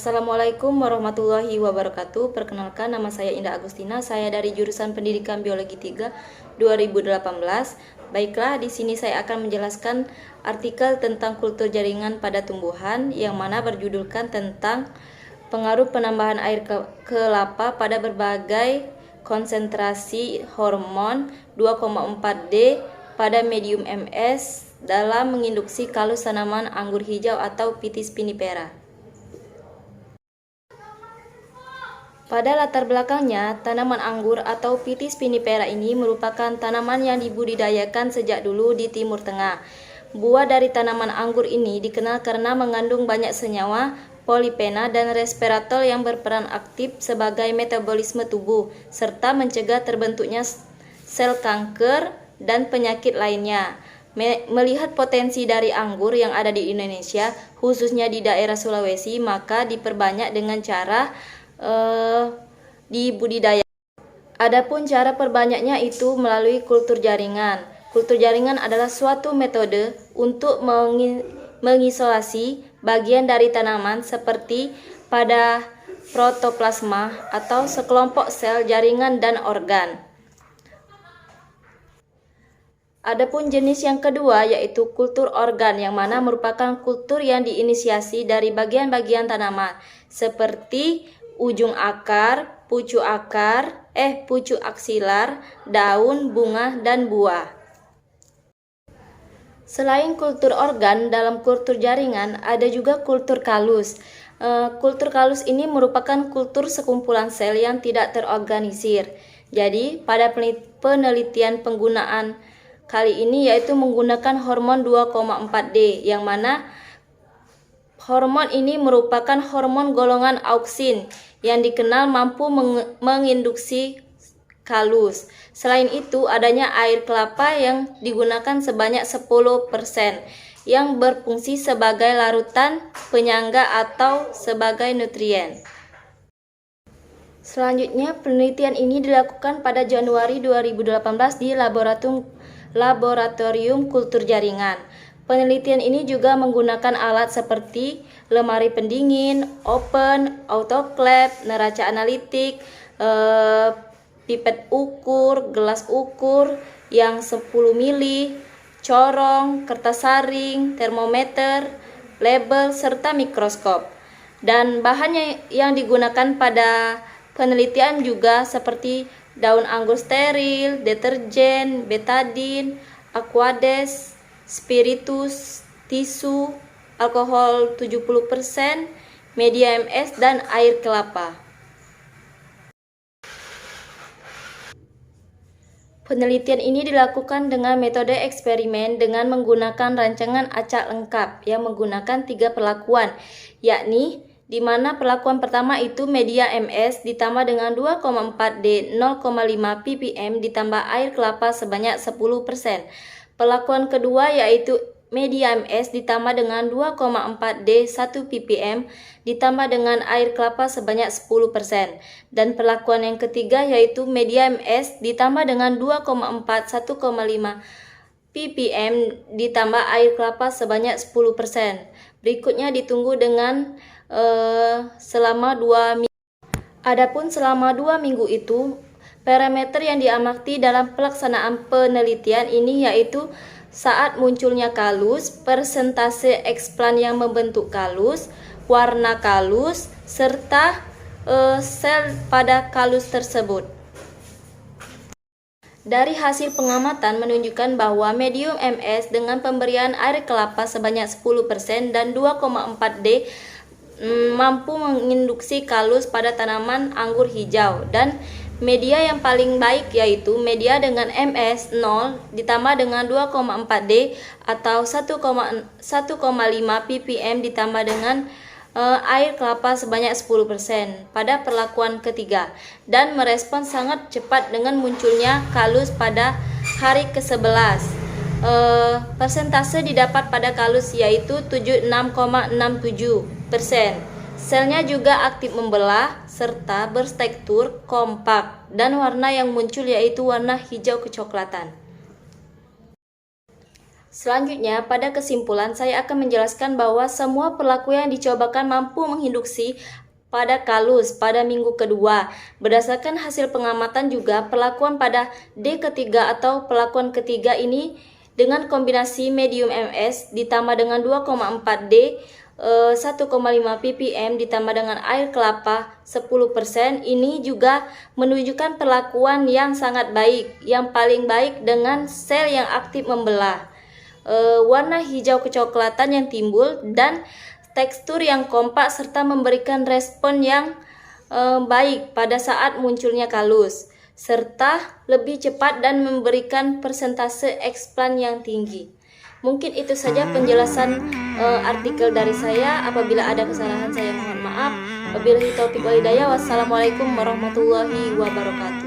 Assalamualaikum warahmatullahi wabarakatuh. Perkenalkan, nama saya Indah Agustina. Saya dari jurusan Pendidikan Biologi 3 2018. Baiklah, di sini saya akan menjelaskan artikel tentang kultur jaringan pada tumbuhan yang mana berjudulkan tentang pengaruh penambahan air kelapa pada berbagai konsentrasi hormon 2,4D pada medium MS dalam menginduksi kalus tanaman anggur hijau atau Phytis vinifera. Pada latar belakangnya, tanaman anggur atau Phytis vinifera ini merupakan tanaman yang dibudidayakan sejak dulu di Timur Tengah. Buah dari tanaman anggur ini dikenal karena mengandung banyak senyawa, polifena, dan resveratrol yang berperan aktif sebagai metabolisme tubuh, serta mencegah terbentuknya sel kanker dan penyakit lainnya. Melihat potensi dari anggur yang ada di Indonesia, khususnya di daerah Sulawesi, maka diperbanyak dengan cara dibudidaya. Adapun cara perbanyaknya itu melalui kultur jaringan. Kultur jaringan adalah suatu metode untuk mengisolasi bagian dari tanaman seperti pada protoplasma atau sekelompok sel jaringan dan organ. Adapun jenis yang kedua yaitu kultur organ, yang mana merupakan kultur yang diinisiasi dari bagian-bagian tanaman seperti ujung akar, pucuk aksilar, daun, bunga, dan buah. Selain kultur organ, dalam kultur jaringan ada juga kultur kalus. Kultur kalus ini merupakan kultur sekumpulan sel yang tidak terorganisir. Jadi, pada penelitian penggunaan kali ini yaitu menggunakan hormon 2,4D, yang mana hormon ini merupakan hormon golongan auksin yang dikenal mampu menginduksi kalus. Selain itu, adanya air kelapa yang digunakan sebanyak 10% yang berfungsi sebagai larutan penyangga atau sebagai nutrien. Selanjutnya, penelitian ini dilakukan pada Januari 2018 di laboratorium kultur jaringan. Penelitian ini juga menggunakan alat seperti lemari pendingin, open, autoclave, neraca analitik, pipet ukur, gelas ukur yang 10 mili, corong, kertas saring, termometer, label, serta mikroskop. Dan bahannya yang digunakan pada penelitian juga seperti daun anggur steril, deterjen, betadine, aquades, spiritus, tisu, alkohol 70%, media MS, dan air kelapa. Penelitian ini dilakukan dengan metode eksperimen dengan menggunakan rancangan acak lengkap yang menggunakan 3 perlakuan, yakni di mana perlakuan pertama itu media MS ditambah dengan 2,4D 0,5 ppm ditambah air kelapa sebanyak 10%. Perlakuan kedua yaitu media MS ditambah dengan 2,4D 1 ppm ditambah dengan air kelapa sebanyak 10%. Dan perlakuan yang ketiga yaitu media MS ditambah dengan 2,4 1,5 ppm ditambah air kelapa sebanyak 10%. Berikutnya ditunggu dengan selama 2 minggu. Adapun selama 2 minggu itu, parameter yang diamati dalam pelaksanaan penelitian ini yaitu saat munculnya kalus, persentase eksplan yang membentuk kalus, warna kalus, serta sel pada kalus tersebut. Dari hasil pengamatan menunjukkan bahwa medium MS dengan pemberian air kelapa sebanyak 10% dan 2,4D mampu menginduksi kalus pada tanaman anggur hijau, dan media yang paling baik yaitu media dengan MS 0 ditambah dengan 2,4D atau 1,5 ppm ditambah dengan air kelapa sebanyak 10% pada perlakuan ketiga, dan merespon sangat cepat dengan munculnya kalus pada hari ke-11. Persentase didapat pada kalus yaitu 76,67%. Selnya juga aktif membelah serta bertekstur kompak, dan warna yang muncul yaitu warna hijau kecoklatan. Selanjutnya, pada kesimpulan saya akan menjelaskan bahwa semua pelaku yang dicobakan mampu menginduksi pada kalus pada minggu kedua. Berdasarkan hasil pengamatan juga, perlakuan pada D ketiga atau pelakuan ketiga ini dengan kombinasi medium MS ditambah dengan 2,4 D 1,5 ppm ditambah dengan air kelapa 10%, ini juga menunjukkan perlakuan yang sangat baik, yang paling baik dengan sel yang aktif membelah, warna hijau kecoklatan yang timbul, dan tekstur yang kompak serta memberikan respon yang baik pada saat munculnya kalus, serta lebih cepat dan memberikan persentase explant yang tinggi. Mungkin itu saja penjelasan artikel dari saya. Apabila ada kesalahan saya mohon maaf. Wabillahi taufiq wal hidayah. Wassalamualaikum warahmatullahi wabarakatuh.